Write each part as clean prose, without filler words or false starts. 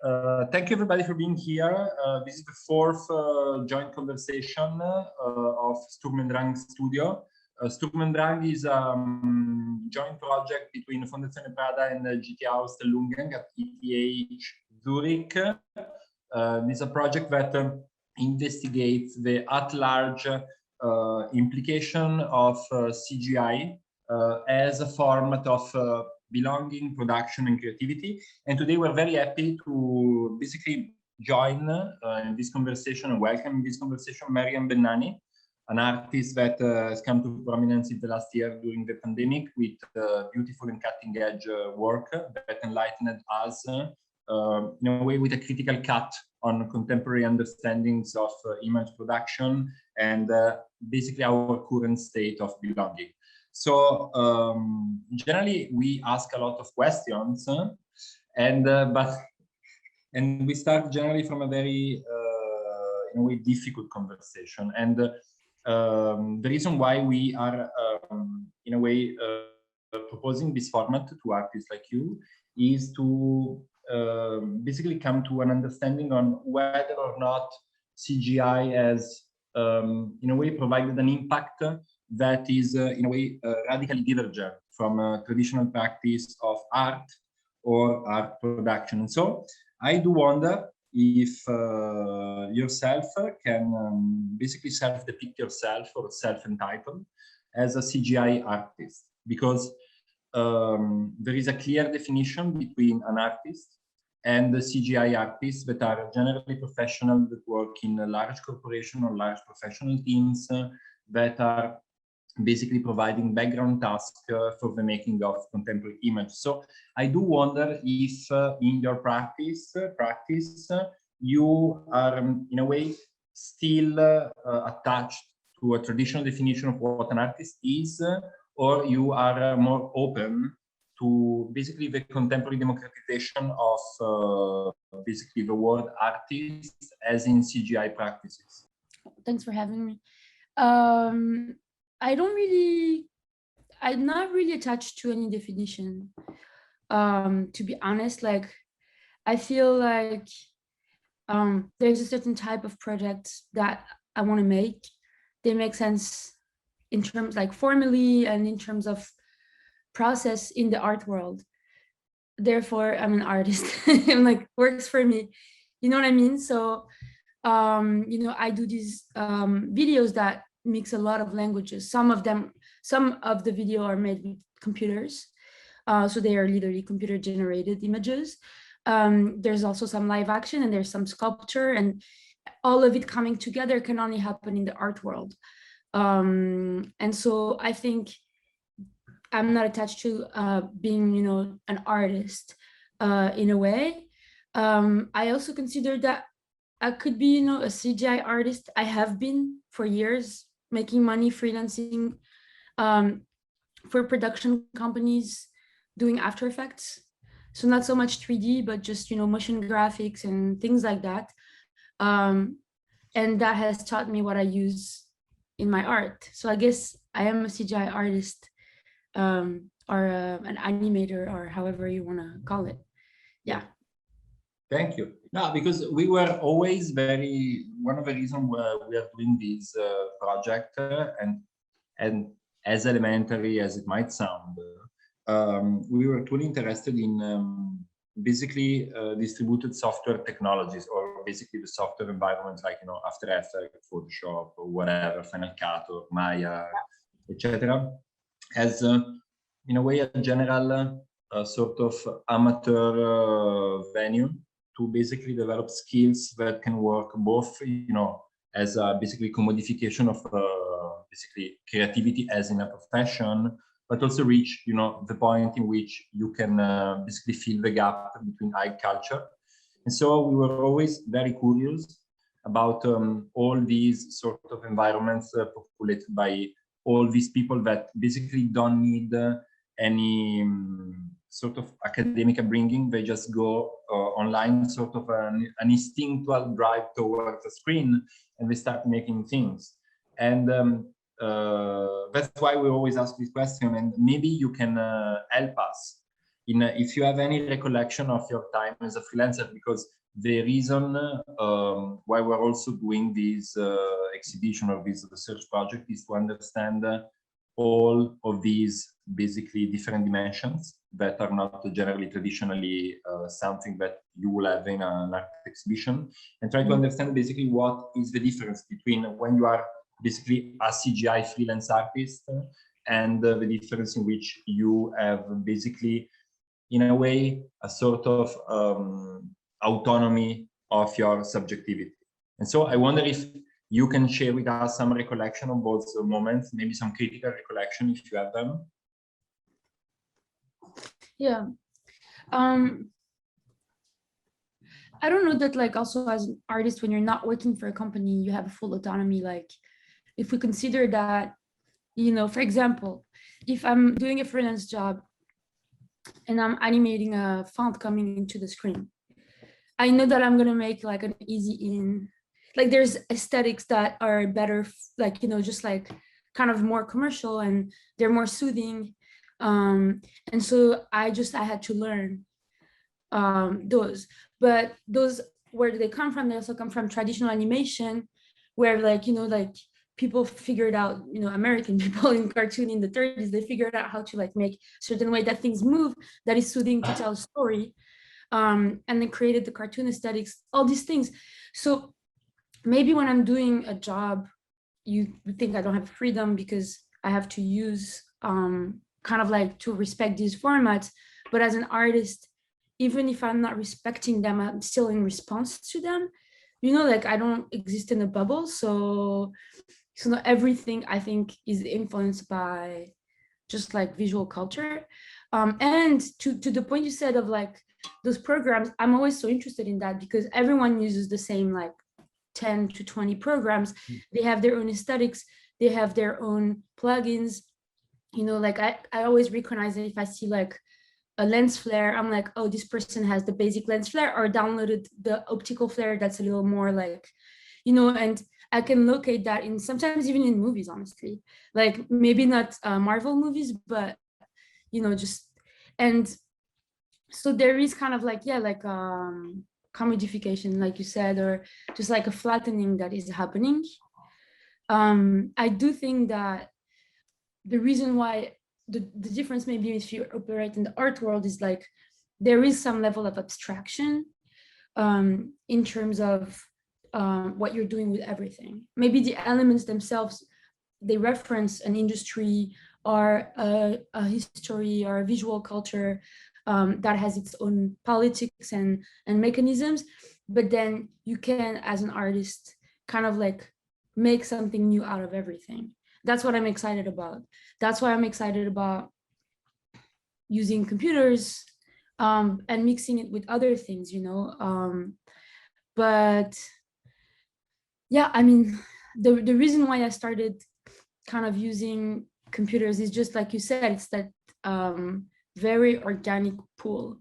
Thank you everybody for being here. This is the fourth joint conversation of Sturm&Drang Studio. Sturm&Drang is a joint project between Fondazione Prada and GT Ausstellungen at ETH Zurich. This is a project that investigates the at-large implication of CGI as a format of belonging, production, and creativity. And today we're very happy to basically join in this conversation and welcome in this conversation Meriem Bennani, an artist that has come to prominence in the last year during the pandemic with beautiful and cutting-edge work that enlightened us in a way with a critical cut on contemporary understandings of image production and basically our current state of belonging. So generally we ask a lot of questions, and we start generally from a very in a way difficult conversation. And the reason why we are in a way proposing this format to artists like you is to basically come to an understanding on whether or not CGI has in a way provided an impact that is in a way radically divergent from traditional practice of art or art production. And so I do wonder if yourself can basically self-depict yourself or self-entitled as a CGI artist, because there is a clear definition between an artist and the CGI artists that are generally professional that work in a large corporation or large professional teams that are basically providing background tasks for the making of contemporary image. So I do wonder if in your practice you are in a way still attached to a traditional definition of what an artist is, or you are more open to basically the contemporary democratization of basically the word artist as in CGI practices. Thanks for having me. I'm not really attached to any definition. To be honest, like I feel like there's a certain type of projects that I want to make. They make sense in terms like formally and in terms of process in the art world. Therefore, I'm an artist. I'm like, works for me. You know what I mean? So, you know, I do these videos that mix a lot of languages. Some of the video are made with computers. So they are literally computer generated images. There's also some live action and there's some sculpture, and all of it coming together can only happen in the art world. And so I think I'm not attached to being, you know, an artist in a way. I also consider that I could be, you know, a CGI artist. I have been for years, making money freelancing for production companies, doing After Effects. So not so much 3D, but just, you know, motion graphics and things like that. And that has taught me what I use in my art. So I guess I am a CGI artist or an animator, or however you want to call it. Yeah. Thank you. No, because we were always one of the reasons why we are doing this project, and as elementary as it might sound, we were truly interested in basically distributed software technologies, or basically the software environments like, you know, After Effects, Photoshop, or whatever, Final Cut, or Maya, etc. As in a way a general sort of amateur venue to basically develop skills that can work both, you know, as a basically commodification of basically creativity as in a profession, but also reach, you know, the point in which you can basically fill the gap between high culture. And so we were always very curious about all these sort of environments populated by all these people that basically don't need any sort of academic upbringing. They just go online, sort of an instinctual drive towards a screen, and they start making things. And that's why we always ask this question, and maybe you can help us if you have any recollection of your time as a freelancer, because the reason why we're also doing this exhibition or this research project is to understand all of these basically different dimensions that are not generally traditionally something that you will have in an art exhibition, and try to understand basically what is the difference between when you are basically a CGI freelance artist and the difference in which you have basically, in a way, a sort of autonomy of your subjectivity. And so I wonder if you can share with us some recollection of both moments, maybe some critical recollection if you have them. Yeah. I don't know that, like, also as an artist, when you're not working for a company, you have full autonomy. Like, if we consider that, you know, for example, if I'm doing a freelance job and I'm animating a font coming into the screen, I know that I'm gonna make like an easy in, like there's aesthetics that are better, like, you know, just like kind of more commercial and they're more soothing. And so I had to learn those. But those, where do they come from? They also come from traditional animation, where, like, you know, like people figured out, you know, American people in cartoon in the 30s, they figured out how to like make certain way that things move, that is soothing to tell a story. And they created the cartoon aesthetics, all these things. So maybe when I'm doing a job, you think I don't have freedom because I have to use kind of like to respect these formats. But as an artist, even if I'm not respecting them, I'm still in response to them. You know, like I don't exist in a bubble. So not everything I think is influenced by just like visual culture. And to the point you said of like those programs, I'm always so interested in that because everyone uses the same like 10 to 20 programs. They have their own aesthetics, they have their own plugins. You know, like I always recognize it if I see like a lens flare, I'm like, oh, this person has the basic lens flare or downloaded the optical flare that's a little more like, you know, and I can locate that in sometimes even in movies, honestly, like maybe not Marvel movies, but, you know, just, and so there is kind of like, yeah, like commodification, like you said, or just like a flattening that is happening. I do think that the reason why the difference maybe if you operate in the art world is like there is some level of abstraction in terms of what you're doing with everything. Maybe the elements themselves, they reference an industry or a history or a visual culture that has its own politics and mechanisms, but then you can, as an artist, kind of like make something new out of everything. That's what I'm excited about. That's why I'm excited about using computers and mixing it with other things, you know. But yeah, I mean, the reason why I started kind of using computers is just like you said, it's that very organic pool,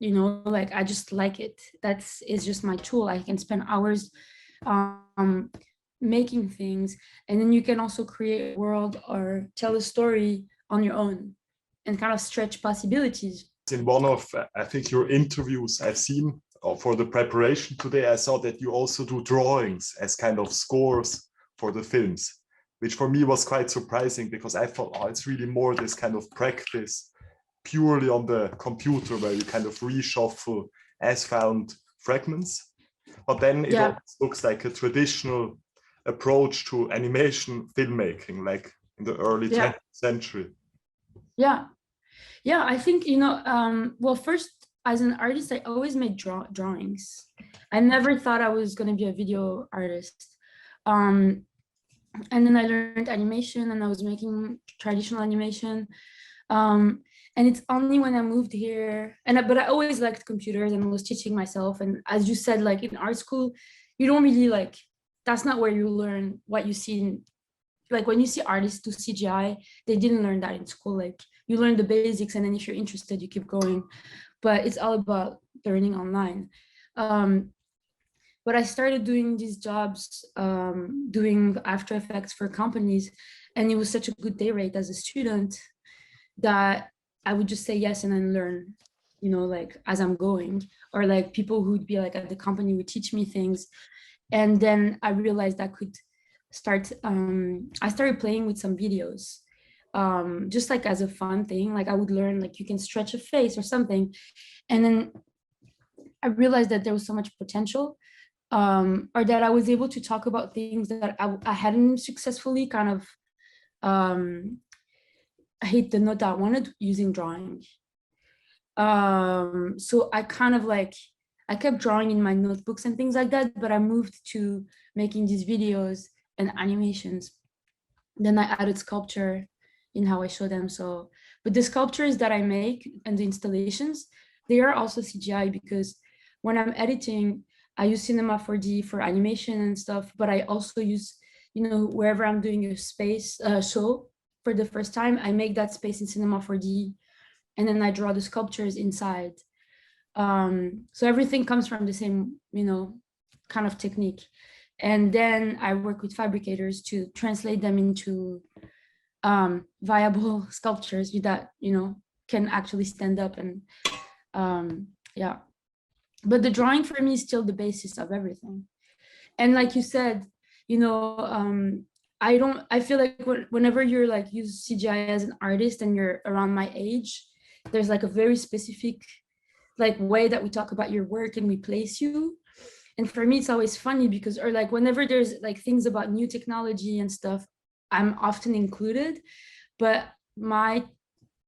you know, like I just like it. It's just my tool. I can spend hours making things, and then you can also create a world or tell a story on your own and kind of stretch possibilities. In one of, I think, your interviews I've seen for the preparation today, I saw that you also do drawings as kind of scores for the films, which for me was quite surprising because I thought, oh, it's really more this kind of practice purely on the computer where you kind of reshuffle as found fragments. But then it also looks like a traditional approach to animation filmmaking, like in the early 20th century. Yeah, I think, you know, well, first, as an artist, I always made drawings. I never thought I was going to be a video artist. And then I learned animation and I was making traditional animation. And it's only when I moved here, but I always liked computers and was teaching myself. And as you said, like in art school, you don't really like, that's not where you learn what you see in, like when you see artists do CGI, they didn't learn that in school. Like you learn the basics and then if you're interested, you keep going. But it's all about learning online. But I started doing these jobs, doing After Effects for companies, and it was such a good day rate as a student that I would just say yes and then learn, you know, like as I'm going, or like people who'd be like at the company would teach me things. And then I realized I could start, I started playing with some videos, just like as a fun thing. Like I would learn, like you can stretch a face or something. And then I realized that there was so much potential, or that I was able to talk about things that I hadn't successfully kind of, I hate the note that I wanted using drawing. So I kind of like, I kept drawing in my notebooks and things like that, but I moved to making these videos and animations. Then I added sculpture in how I show them. So, but the sculptures that I make and the installations, they are also CGI, because when I'm editing, I use Cinema 4D for animation and stuff, but I also use, you know, wherever I'm doing a space show for the first time, I make that space in Cinema 4D, and then I draw the sculptures inside. So everything comes from the same, you know, kind of technique. And then I work with fabricators to translate them into viable sculptures that, you know, can actually stand up. And yeah, but the drawing for me is still the basis of everything. And like you said, you know, I feel like whenever you're like use CGI as an artist and you're around my age, there's like a very specific like way that we talk about your work and we place you. And for me, it's always funny because, or like whenever there's like things about new technology and stuff, I'm often included, but my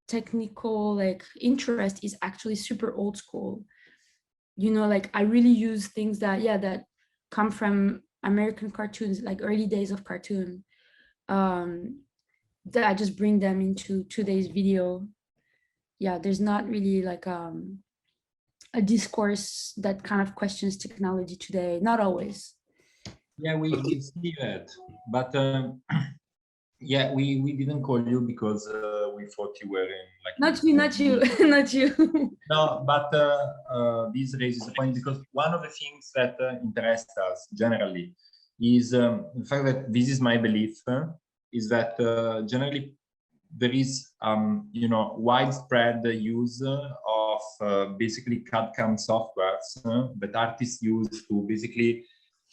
technical like interest is actually super old school. You know, like I really use things that, yeah, that come from American cartoons, like early days of cartoon, that I just bring them into today's video. Yeah, there's not really like a discourse that kind of questions technology today. Not always. Yeah, we see that, but yeah, we didn't call you because we thought you were in like. Not you, not you, not you. No, but this raises a point, because one of the things that interests us generally is the fact that, this is my belief, is that generally there is, you know, widespread use of basically CAD/CAM softwares that artists use to basically,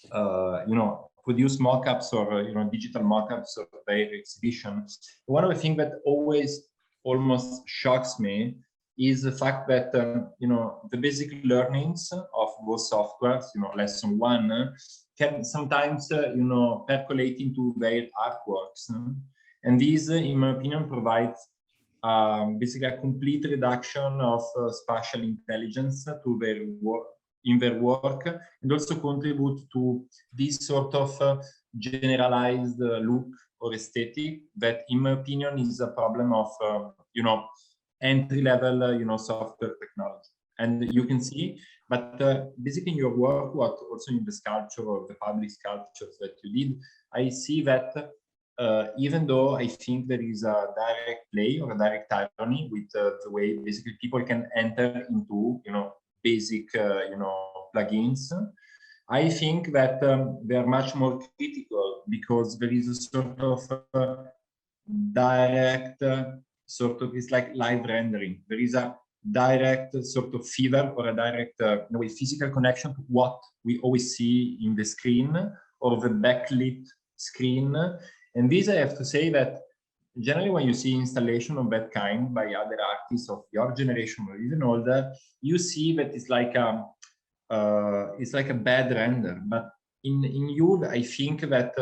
you know, produce mock-ups or, you know, digital mock-ups of their exhibition. One of the things that always almost shocks me is the fact that, you know, the basic learnings of those softwares, you know, lesson one, can sometimes, you know, percolate into their artworks. And these, in my opinion, provides basically a complete reduction of spatial intelligence to their work, in their work, and also contribute to this sort of generalized look or aesthetic that, in my opinion, is a problem of, you know, entry-level, you know, software technology. And you can see, but basically in your work, what also in the sculpture or the public sculptures that you did, I see that even though I think there is a direct play or a direct irony with the way basically people can enter into, you know, basic, you know, plugins, I think that they are much more critical, because there is a sort of direct, sort of, it's like live rendering. There is a direct sort of fever or a direct, in a way, physical connection to what we always see in the screen or the backlit screen. And this, I have to say that generally when you see installation of that kind by other artists of your generation or even older, you see that it's like a bad render. But in you, I think that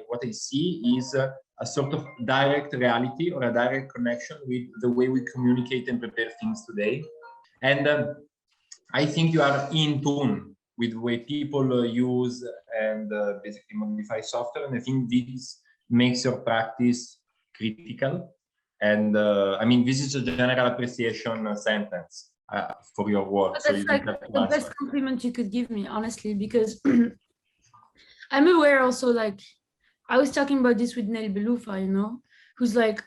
what I see is a sort of direct reality or a direct connection with the way we communicate and prepare things today. And I think you are in tune with the way people use and basically modify software. And I think this makes your practice critical. And I mean, this is a general appreciation sentence for your work. But so that's you like the best compliment you could give me, honestly, because I'm aware also, like, I was talking about this with Nel Beloufa, you know, who's like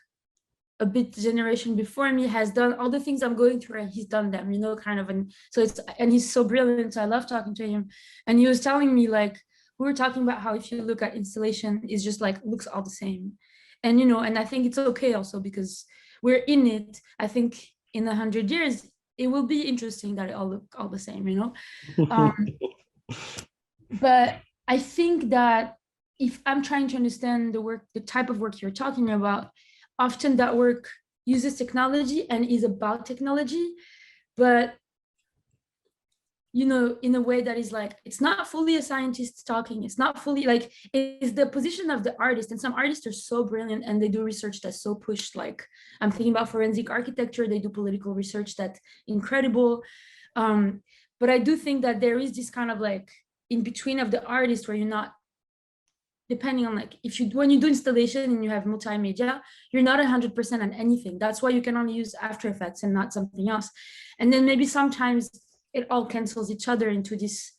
a bit generation before me, has done all the things I'm going through, and he's done them, you know, kind of. And so it's, and he's so brilliant. So I love talking to him. And he was telling me, like, we were talking about how if you look at installation, it's just like looks all the same. And, you know, and I think it's okay also because we're in it. I think in 100 years, it will be interesting that it all look all the same, you know. But I think that if I'm trying to understand the work, the type of work you're talking about, often that work uses technology and is about technology, but you know, in a way that is like, it's not fully a scientist talking, it's not fully like, it's the position of the artist. And some artists are so brilliant and they do research that's so pushed. Like I'm thinking about forensic architecture, they do political research that's incredible. But I do think that there is this kind of like in between of the artist where you're not, depending on like, if you, when you do installation and you have multimedia, you're not 100% on anything. That's why you can only use After Effects and not something else. And then maybe sometimes it all cancels each other into this,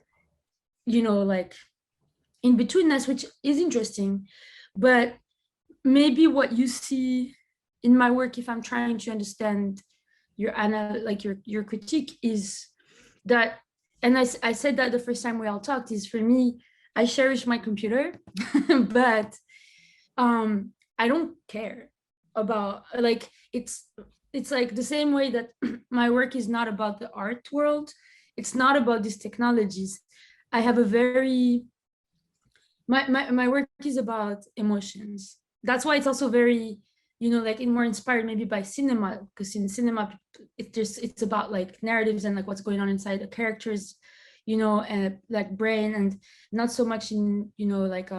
you know, like in betweenness, which is interesting. But maybe what you see in my work, if I'm trying to understand your your critique, is that, and I said that the first time we all talked, is for me, I cherish my computer, but I don't care about, like, it's like the same way that my work is not about the art world. It's not about these technologies. I have a very, my work is about emotions. That's why it's also very, you know, like more inspired maybe by cinema, because in cinema, it's about like narratives and like what's going on inside the characters, you know, and like brain, and not so much in, you know, like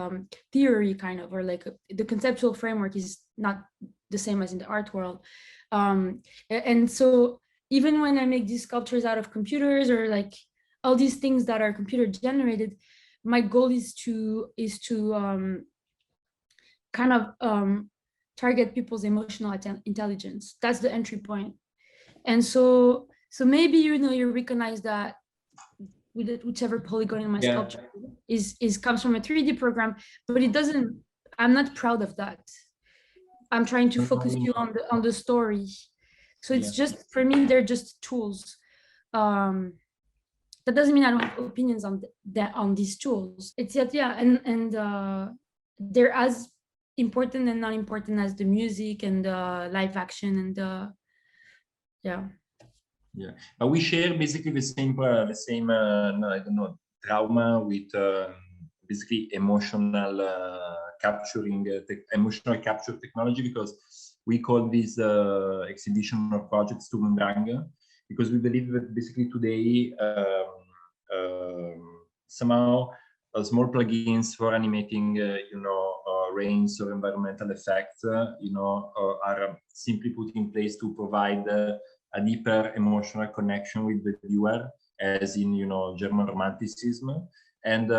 theory kind of, or like the conceptual framework is not the same as in the art world. And so even when I make these sculptures out of computers or like all these things that are computer generated, my goal is to kind of target people's emotional intelligence. That's the entry point. And so maybe, you know, you recognize that with whichever polygon in my sculpture is comes from a 3D program, but it doesn't, I'm not proud of that. I'm trying to focus you on the story. So it's just, for me, they're just tools. That doesn't mean I don't have opinions on these tools. It's yet, and they're as important and not important as the music and the live action and but we share basically the same I don't know, trauma with basically emotional capturing emotional capture technology, because we call this exhibition or project Sturm&Drang, because we believe that basically today somehow small plugins for animating you know, rains or environmental effects you know, are simply put in place to provide a deeper emotional connection with the viewer, as in, you know, German Romanticism. And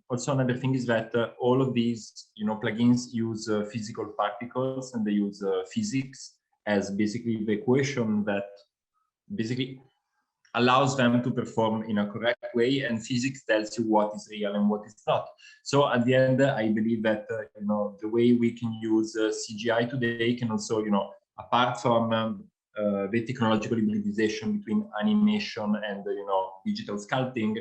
also another thing is that all of these, you know, plugins use physical particles, and they use physics as basically the equation that basically allows them to perform in a correct way, and physics tells you what is real and what is not. So at the end, I believe that you know, the way we can use CGI today can also, you know, apart from the technological hybridization between animation and you know, digital sculpting,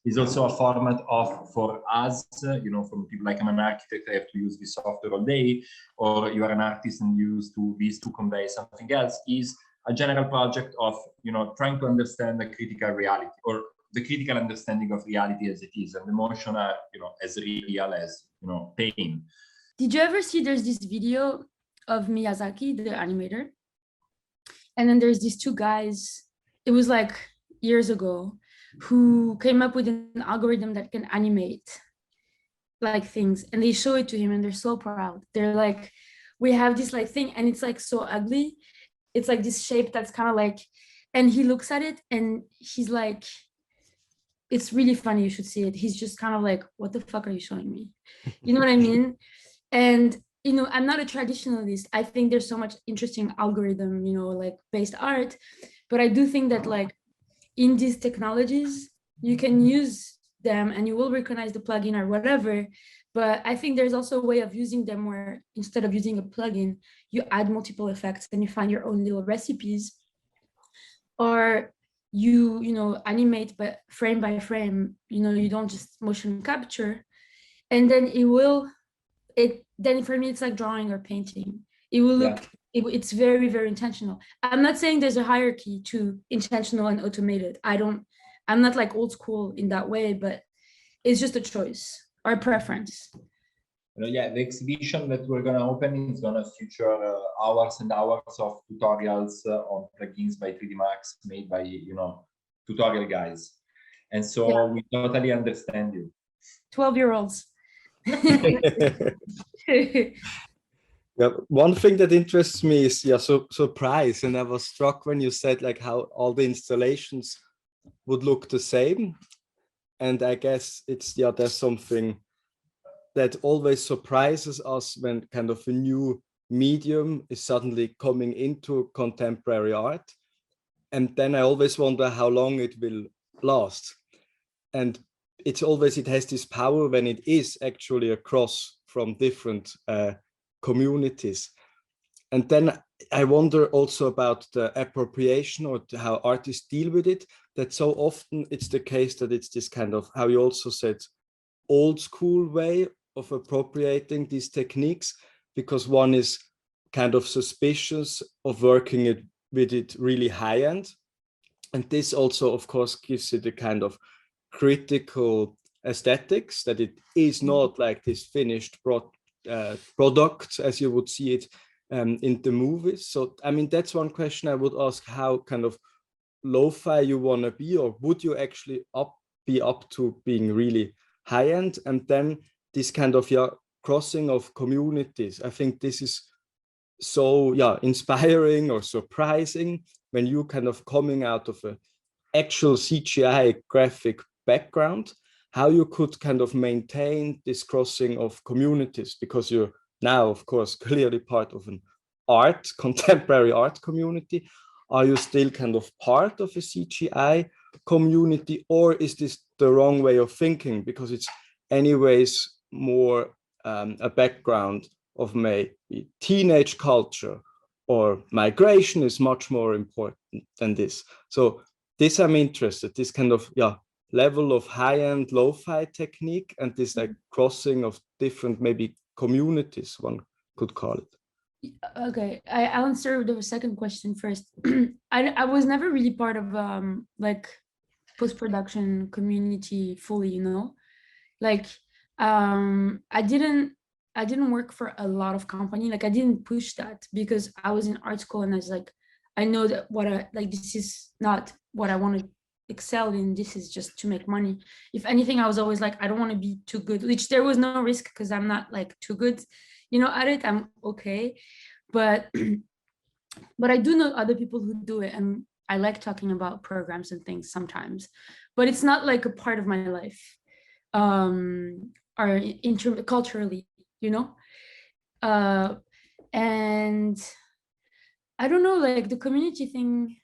is also a format of, for us, you know, from people like, I'm an architect, I have to use this software all day, or you are an artist and use these to convey something else, is a general project of, you know, trying to understand the critical reality, or the critical understanding of reality as it is, and emotion are, you know, as real as, you know, pain. Did you ever see, there's this video of Miyazaki, the animator, and then there's these two guys, it was like years ago, who came up with an algorithm that can animate like things, and they show it to him and they're so proud. They're like, we have this like thing, and it's like so ugly. It's like this shape that's kind of like, and he looks at it and he's like, it's really funny, you should see it. He's just kind of like, what the fuck are you showing me? You know what I mean? And you know, I'm not a traditionalist. I think there's so much interesting algorithm, you know, like based art, but I do think that like in these technologies, you can use them and you will recognize the plugin or whatever. But I think there's also a way of using them where instead of using a plugin, you add multiple effects and you find your own little recipes, or you know, animate but frame by frame, you know, you don't just motion capture, and then then for me, it's like drawing or painting. It will look it's very, very intentional. I'm not saying there's a hierarchy to intentional and automated. I'm not like old school in that way, but it's just a choice or a preference. Yeah, the exhibition that we're going to open is going to feature hours and hours of tutorials on plugins by 3D Max made by, tutorial guys. And so we totally understand you. 12-year-olds. Yeah, one thing that interests me is surprise, and I was struck when you said like how all the installations would look the same, and I guess it's there's something that always surprises us when kind of a new medium is suddenly coming into contemporary art, and then I always wonder how long it will last, and it has this power when it is actually across from different communities. And then I wonder also about the appropriation or how artists deal with it, that so often it's the case that it's this kind of, how you also said, old school way of appropriating these techniques, because one is kind of suspicious of working with it really high end. And this also, of course, gives it a kind of critical aesthetics, that it is not like this finished product as you would see it in the movies. So I mean, that's one question I would ask, how kind of lo-fi you want to be, or would you actually be up to being really high end? And then this kind of crossing of communities, I think this is so inspiring or surprising when you kind of coming out of a actual CGI graphic background, how you could kind of maintain this crossing of communities, because you're now, of course, clearly part of an contemporary art community. Are you still kind of part of a CGI community, or is this the wrong way of thinking, because it's anyways more a background of maybe teenage culture, or migration is much more important than this? So this I'm interested, this kind of level of high-end lo-fi technique, and this like crossing of different maybe communities, one could call it. Okay, I'll answer the second question first. I was never really part of like post-production community fully, like I didn't work for a lot of company. Like I didn't push that because I was in art school, and I was like, I know that this is not what I want to excel in. This is just to make money. If anything, I was always like, I don't want to be too good, which there was no risk because I'm not like too good, at it. I'm okay, but I do know other people who do it, and I like talking about programs and things sometimes, but it's not like a part of my life, or culturally, and I don't know, like the community thing.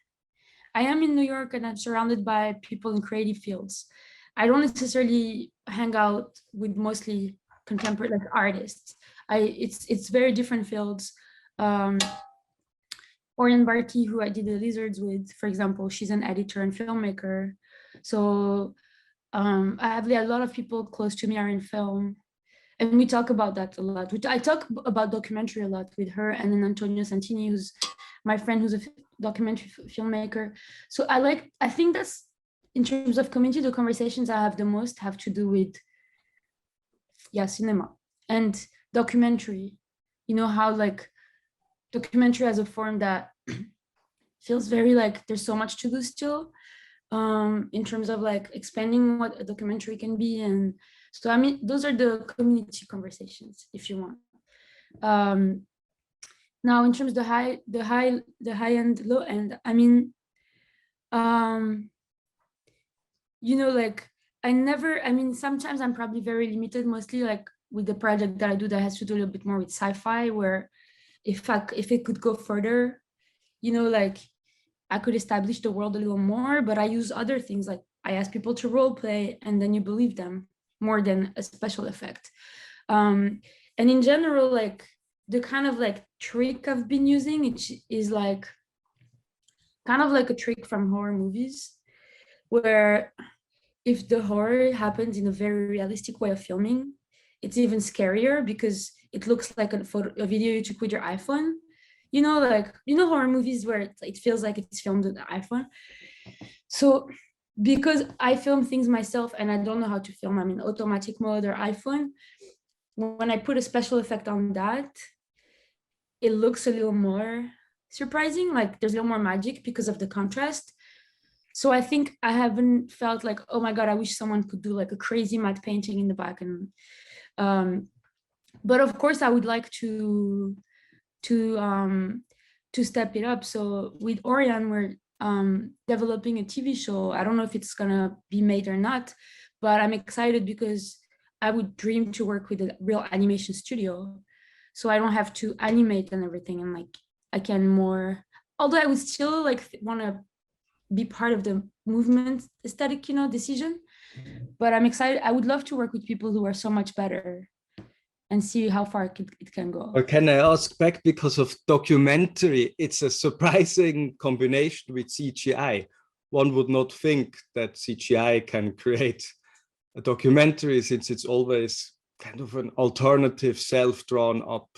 I am in New York and I'm surrounded by people in creative fields. I don't necessarily hang out with mostly contemporary artists. It's very different fields. Orion Barkey, who I did the Lizards with, for example, she's an editor and filmmaker. So I have a lot of people close to me are in film, and we talk about that a lot. I talk about documentary a lot with her, and then Antonio Santini, who's my friend, who's a documentary filmmaker. So I think that's, in terms of community, the conversations I have the most have to do with cinema and documentary. How like documentary as a form that feels very like there's so much to do still, in terms of like expanding what a documentary can be. And so I mean, those are the community conversations, if you want. Now, in terms of the high end, low end, I mean, like sometimes I'm probably very limited, mostly like with the project that I do that has to do a little bit more with sci-fi, where if it could go further, like I could establish the world a little more, but I use other things, like I ask people to role play and then you believe them more than a special effect. And in general, like the kind of like trick I've been using, it is like kind of like a trick from horror movies, where if the horror happens in a very realistic way of filming, it's even scarier because it looks like a video you took with your iPhone. you know, like, you know, horror movies where it feels like it's filmed with the iPhone. So because I film things myself and I don't know how to film, I'm in automatic mode or iPhone, when I put a special effect on that, it looks a little more surprising, like there's a little more magic because of the contrast. So I think I haven't felt like, oh my God, I wish someone could do like a crazy matte painting in the back. And but of course I would like to step it up. So with Orion, we're developing a TV show. I don't know if it's gonna be made or not, but I'm excited because I would dream to work with a real animation studio. So I don't have to animate and everything, and like I can more, although I would still like want to be part of the movement aesthetic, you know, decision. But I'm excited. I would love to work with people who are so much better and see how far it can go. Or can I ask back, because of documentary, it's a surprising combination with CGI. One would not think that CGI can create a documentary, since it's always kind of an alternative self-drawn up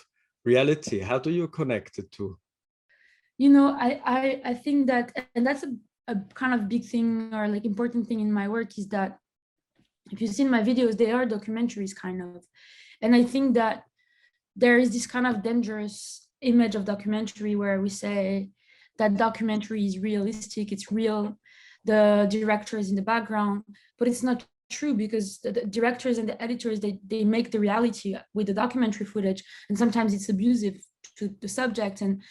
reality. How do you connect the two? You know, I think that, and that's a kind of big thing or like important thing in my work, is that if you've seen my videos, they are documentaries kind of. And I think that there is this kind of dangerous image of documentary where we say that documentary is realistic, it's real, the director is in the background, but it's not true, because the directors and the editors, they make the reality with the documentary footage, and sometimes it's abusive to the subject. And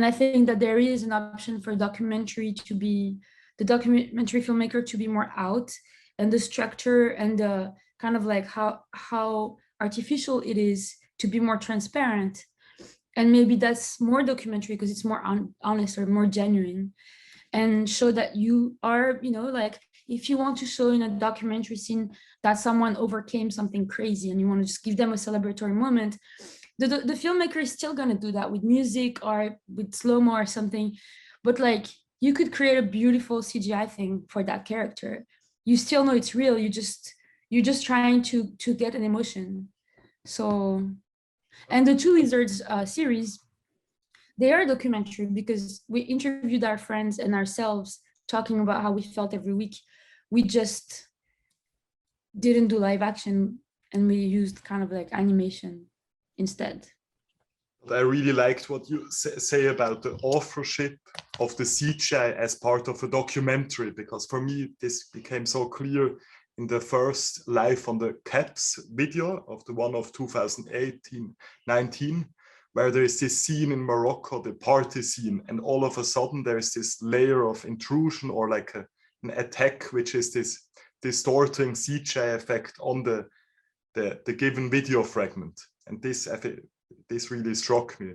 I think that there is an option for documentary to be, the documentary filmmaker to be more out, and the structure and the kind of like how artificial it is to be more transparent. And maybe that's more documentary because it's more honest or more genuine, and show that you are, you know, like if you want to show in a documentary scene that someone overcame something crazy and you want to just give them a celebratory moment, the filmmaker is still going to do that with music or with slow-mo or something. But like, you could create a beautiful CGI thing for that character. You still know it's real. You're just trying to get an emotion. So, and the Two Lizards series, they are documentary because we interviewed our friends and ourselves talking about how we felt every week. We just didn't do live action, and we used kind of like animation instead. I really liked what you say about the authorship of the CGI as part of a documentary, because for me, this became so clear in the first Live on the Caps video of the one of 2018-19, where there is this scene in Morocco, the party scene, and all of a sudden there's this layer of intrusion or like an attack, which is this distorting CGI effect on the given video fragment. And this, I think, this really struck me.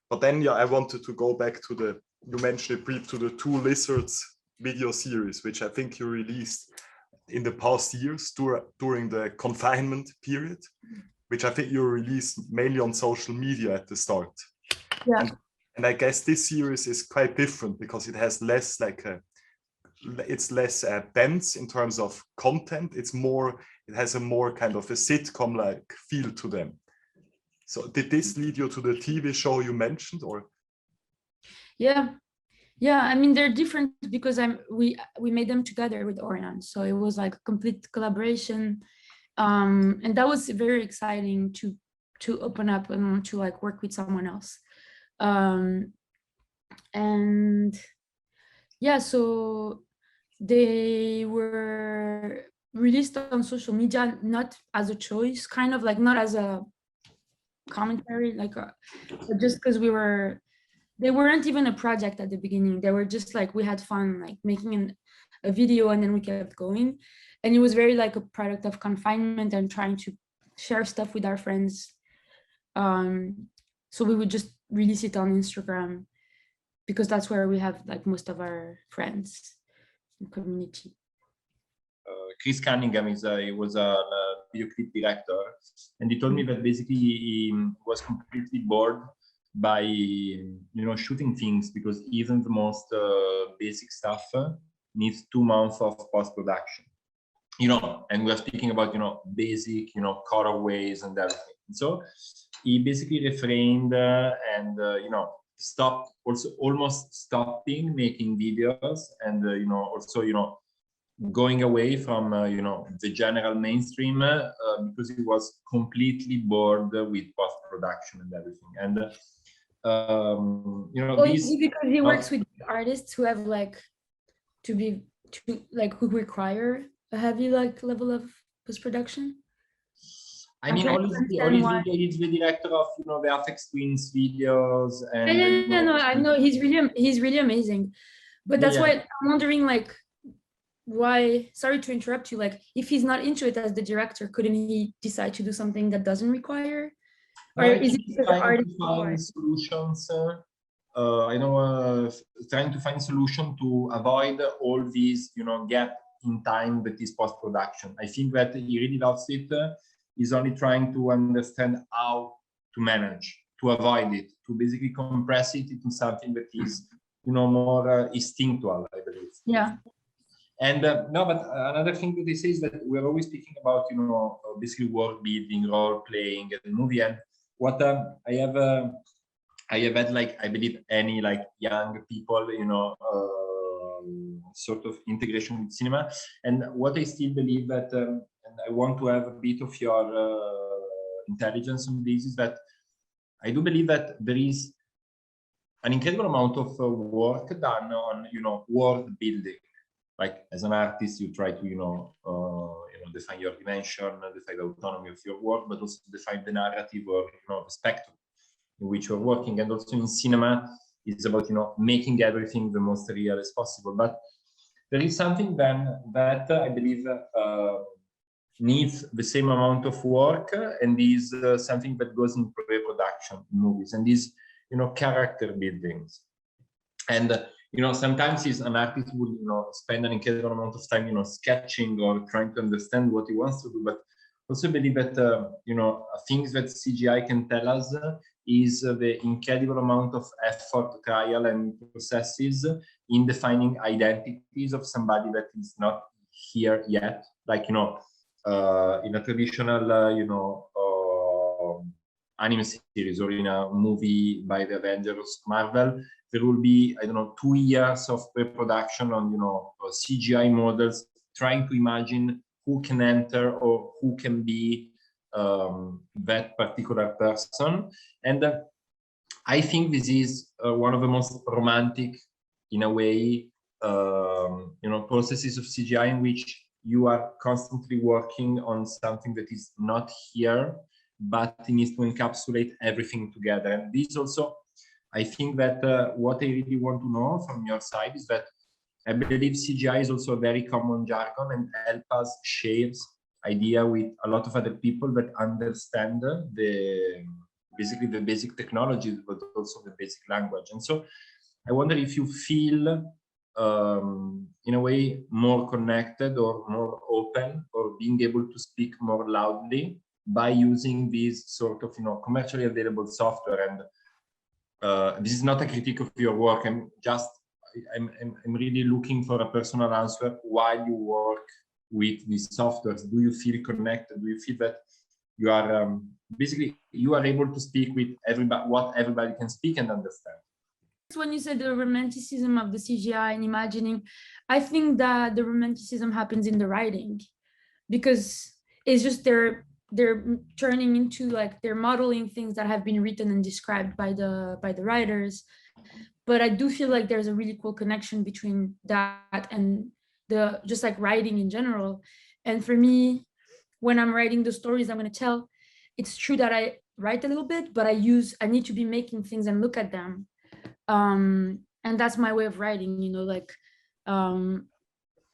But then, yeah, I wanted to go back to you mentioned it brief, to the Two Lizards video series, which I think you released in the past years during the confinement period, which I think you released mainly on social media at the start. Yeah. And I guess this series is quite different because it has less it's less dense in terms of content. It has a more kind of a sitcom-like feel to them. So did this lead you to the TV show you mentioned, or? Yeah, I mean, they're different because we made them together with Orion, so it was like a complete collaboration, and that was very exciting to open up and to like work with someone else, and yeah, so they were released on social media, not as a choice, kind of like not as a commentary, like just because they weren't even a project at the beginning. They were just like, we had fun like making a video, and then we kept going, and it was very like a product of confinement and trying to share stuff with our friends. So we would just release it on Instagram because that's where we have like most of our friends and community. Chris Cunningham he was a video clip director, and he told me that basically he was completely bored by shooting things, because even the most basic stuff needs 2 months of post-production, and we're speaking about basic cutaways and everything. So he basically refrained and stopped, also almost stopping making videos, and also going away from the general mainstream because he was completely bored with post-production and everything. And because he works with artists who have who require a heavy level of post-production. I mean, he's the director of the FX Twins videos, and no, I know he's really amazing, but that's why I'm wondering why. Sorry to interrupt you. If he's not into it as the director, couldn't he decide to do something that doesn't require? Or is it because the artist find solutions? Trying to find solution to avoid all these gap in time that is post-production. I think that he really loves it. He's only trying to understand how to manage, to avoid it, to basically compress it into something that is more instinctual, I believe. Yeah. And no, but another thing that they say is that we're always speaking about basically world building, role playing, and movie. And what I have had I believe any young people sort of integration with cinema, and what I still believe that and I want to have a bit of your intelligence on this, is that I do believe that there is an incredible amount of work done on world building. As an artist, you try to define your dimension, define the autonomy of your work, but also define the narrative or the spectrum in which you're working. And also in cinema, it's about making everything the most real as possible. But there is something then that I believe needs the same amount of work, and is something that goes in pre-production movies, and is character buildings. And sometimes an artist would spend an incredible amount of time sketching or trying to understand what he wants to do, but also believe that things that CGI can tell us is the incredible amount of effort, trial, and processes in defining identities of somebody that is not here yet. In a traditional anime series or in a movie by the Avengers, Marvel, there will be 2 years of pre-production on CGI models, trying to imagine who can enter or who can be that particular person. And I think this is one of the most romantic, in a way, processes of CGI, in which you are constantly working on something that is not here, but it needs to encapsulate everything together. And this also, I think that what I really want to know from your side is that I believe CGI is also a very common jargon, and help us share idea with a lot of other people that understand basically the basic technologies, but also the basic language. And so I wonder if you feel in a way more connected or more open, or being able to speak more loudly by using these sort of commercially available software. And this is not a critique of your work. I'm really looking for a personal answer while you work with these softwares. Do you feel connected? Do you feel that you are basically you are able to speak with everybody, what everybody can speak and understand? When you said the romanticism of the CGI and imagining, I think that the romanticism happens in the writing, because it's just they're turning into they're modeling things that have been written and described by the writers. But I do feel like there's a really cool connection between that and the just writing in general. And for me, when I'm writing the stories I'm going to tell, it's true that I write a little bit, but I need to be making things and look at them. And that's my way of writing,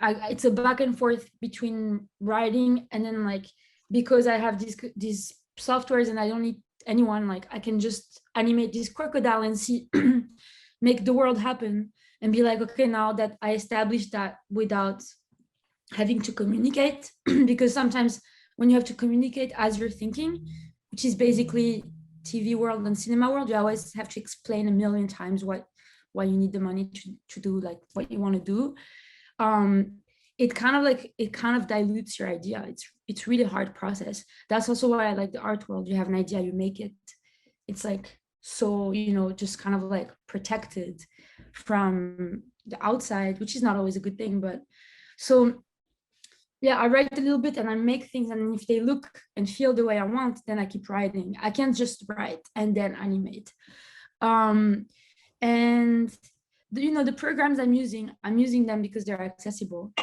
it's a back and forth between writing and then because I have these softwares and I don't need anyone, I can just animate this crocodile and see make the world happen and be okay, now that I established that without having to communicate, because sometimes when you have to communicate as you're thinking, which is basically TV world and cinema world, you always have to explain a million times why you need the money to do what you want to do. It kind of dilutes your idea. It's really hard process. That's also why I like the art world. You have an idea, you make it. It's so, you know, just kind of like protected from the outside, which is not always a good thing. But so yeah, I write a little bit and I make things, and if they look and feel the way I want, then I keep writing. I can't just write and then animate. And you know, the programs I'm using them because they're accessible.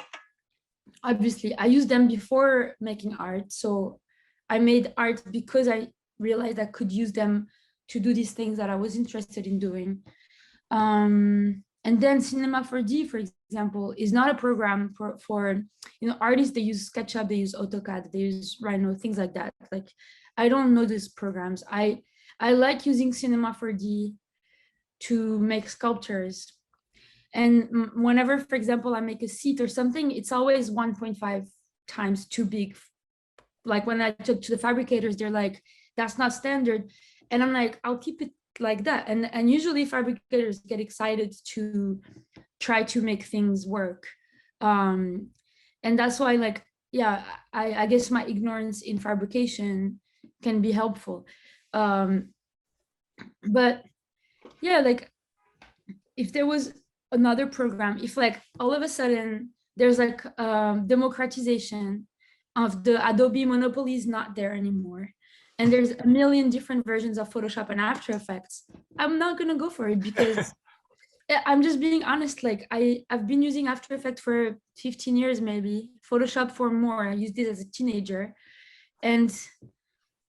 Obviously, I used them before making art. So I made art because I realized I could use them to do these things that I was interested in doing. And then Cinema 4D, for example, is not a program for you know, artists. They use SketchUp, they use AutoCAD, they use Rhino, things like that. Like, I don't know these programs. I like using Cinema 4D to make sculptures. And whenever, for example, I make a seat or something, it's always 1.5 times too big. Like when I took to the fabricators, they're like, that's not standard. And I'm like, I'll keep it like that. And usually fabricators get excited to try to make things work. And that's why, like, yeah, I guess my ignorance in fabrication can be helpful. But yeah, like, if there was another program, if like all of a sudden there's like democratization of the Adobe monopoly is not there anymore, and there's a million different versions of Photoshop and After Effects, I'm not gonna go for it, because I'm just being honest. Like, I've been using After Effects for 15 years, maybe Photoshop for more. I used it as a teenager, and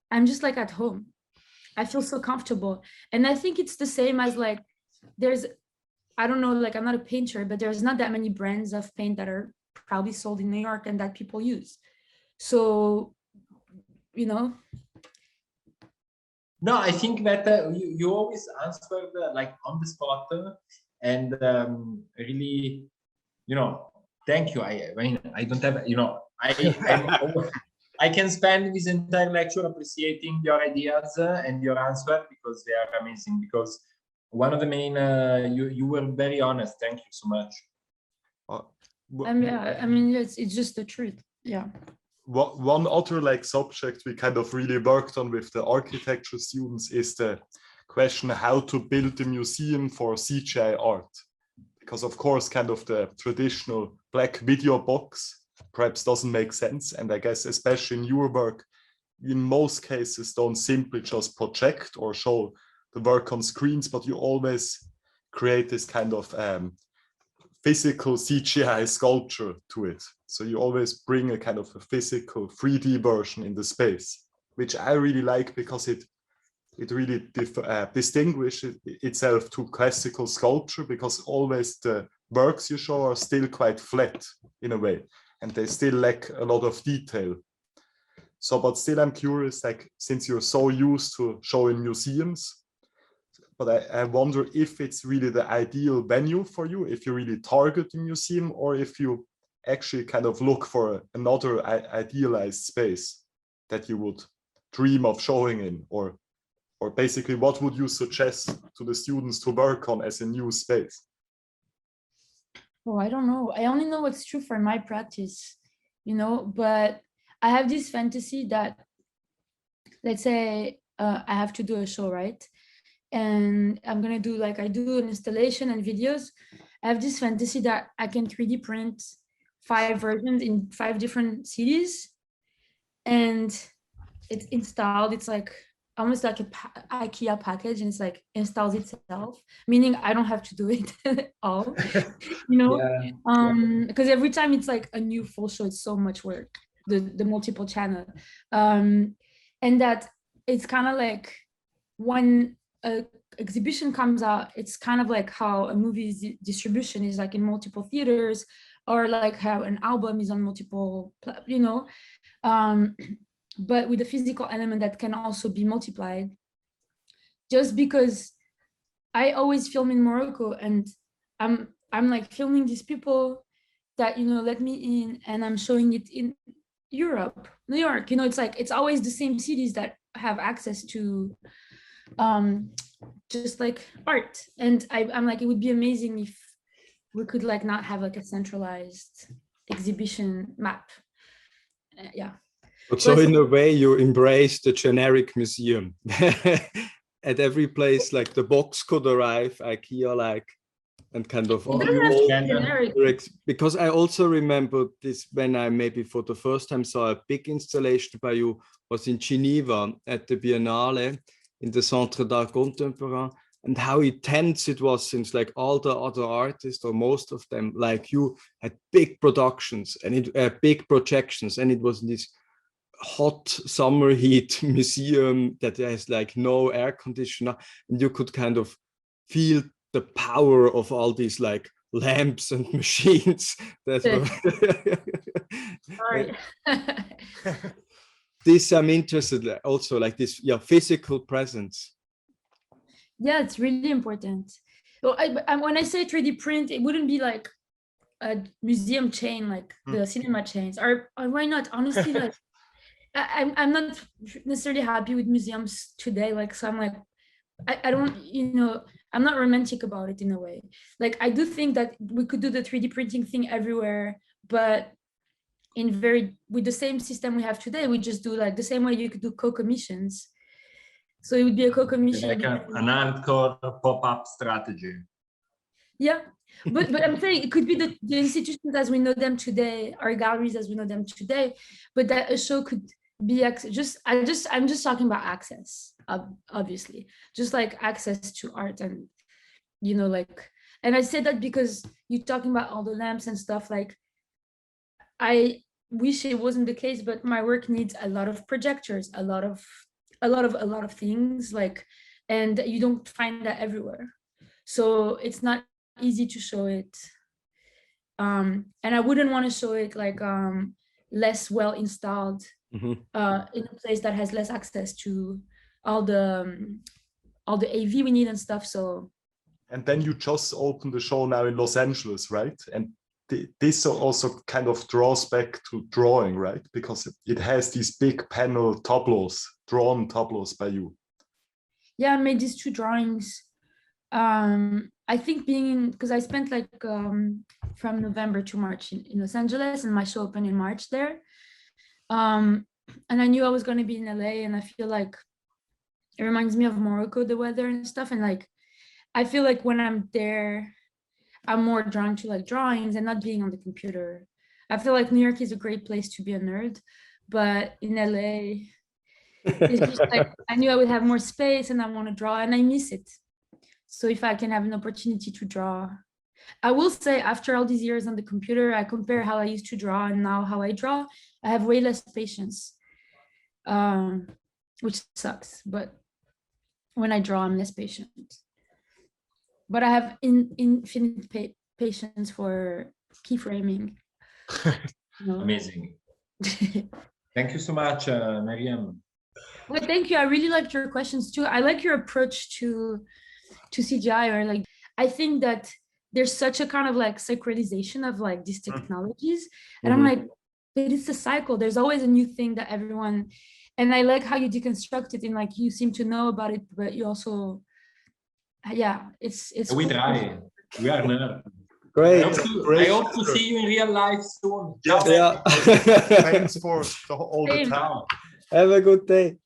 I'm just like at home. I feel so comfortable. And I think it's the same as like, there's, I don't know, like, I'm not a painter, but there's not that many brands of paint that are probably sold in New York and that people use. So, you know. No, I think that you always answered like on the spot, and really, you know, thank you. I mean, I don't have, you know, I can spend this entire lecture appreciating your ideas and your answer, because they are amazing. Because one of the main, you were very honest. Thank you so much. I mean, it's just the truth. Yeah. One other like subject we kind of really worked on with the architecture students is the question how to build a museum for CGI art, because of course kind of the traditional black video box perhaps doesn't make sense, and I guess especially in your work, in most cases don't simply just project or show the work on screens, but you always create this kind of physical CGI sculpture to it. So you always bring a kind of a physical 3D version in the space, which I really like, because it really distinguishes itself to classical sculpture, because always the works you show are still quite flat in a way, and they still lack a lot of detail. So, but still I'm curious, like, since you're so used to showing museums, but I wonder if it's really the ideal venue for you, if you really target the museum, or if you actually kind of look for another idealized space that you would dream of showing in, or basically what would you suggest to the students to work on as a new space? Oh, I don't know. I only know what's true for my practice, you know, but I have this fantasy that, let's say I have to do a show, right? And I'm gonna do, like, I do an installation and videos. I have this fantasy that I can 3D print 5 versions in 5 different cities, and it's installed. It's like almost like a IKEA package, and it's like installs itself, meaning I don't have to do it at all, you know. Because every time it's like a new full show, it's so much work, the multiple channel, and that it's kind of like when a exhibition comes out, it's kind of like how a movie's distribution is like in multiple theaters, or like how an album is on multiple, you know, but with a physical element that can also be multiplied. Just because I always film in Morocco, and I'm like filming these people that, you know, let me in, and I'm showing it in Europe, New York, you know, it's like, it's always the same cities that have access to just like art. And I'm like, it would be amazing if we could like not have like a centralized exhibition map. Yeah. But so in a way you embrace the generic museum. at every place, like the box could arrive, IKEA, like, and kind of because I also remember this when I maybe for the first time saw a big installation by you was in Geneva at the Biennale in the Centre d'Art Contemporain, and how intense it was, since like all the other artists or most of them like you had big productions and big projections, and it was in this hot summer heat museum that has like no air conditioner, and you could kind of feel the power of all these like lamps and machines that Sorry. This I'm interested also, like this physical presence. Yeah, it's really important. Well, when I say 3D print, it wouldn't be like a museum chain like the cinema chains, or why not? Honestly, like I'm not necessarily happy with museums today. Like, so I'm like, I don't, I'm not romantic about it in a way. Like, I do think that we could do the 3D printing thing everywhere, but with the same system we have today, we just do like the same way you could do co-commissions. So it would be a co-commission. Like an hardcore pop-up strategy. Yeah, but I'm saying it could be the institutions as we know them today, our galleries as we know them today, but that a show could be I'm just talking about access, obviously, just like access to art, and and I said that because you're talking about all the lamps and stuff. Like, I wish it wasn't the case, but my work needs a lot of projectors, a lot of things, like, and you don't find that everywhere. So it's not easy to show it. And I wouldn't want to show it like less well installed in a place that has less access to all the AV we need and stuff. So. And then you just opened the show now in Los Angeles, right? And this also kind of draws back to drawing, right? Because it has these big panel tableaus, drawn tableaus by you. Yeah, I made these 2 drawings. I think because I spent like from November to March in Los Angeles, and my show opened in March there. And I knew I was going to be in LA, and I feel like it reminds me of Morocco, the weather and stuff. And like, I feel like when I'm there, I'm more drawn to like drawings and not being on the computer. I feel like New York is a great place to be a nerd, but in LA, it's just like, I knew I would have more space and I want to draw, and I miss it. So if I can have an opportunity to draw, I will say after all these years on the computer, I compare how I used to draw and now how I draw. I have way less patience, which sucks. But when I draw, I'm less patient. But I have infinite patience for keyframing. Amazing. Thank you so much, Meriem. Well, thank you. I really liked your questions too. I like your approach to CGI, or like, I think that there's such a kind of like sacralization of like these technologies. And I'm like, but it's a cycle. There's always a new thing that everyone, and I like how you deconstruct it, and like, you seem to know about it, but you also, it's we cool. try. We are nerds. Great. I hope to see you in real life soon. Yeah. Thanks for all the time. Have a good day.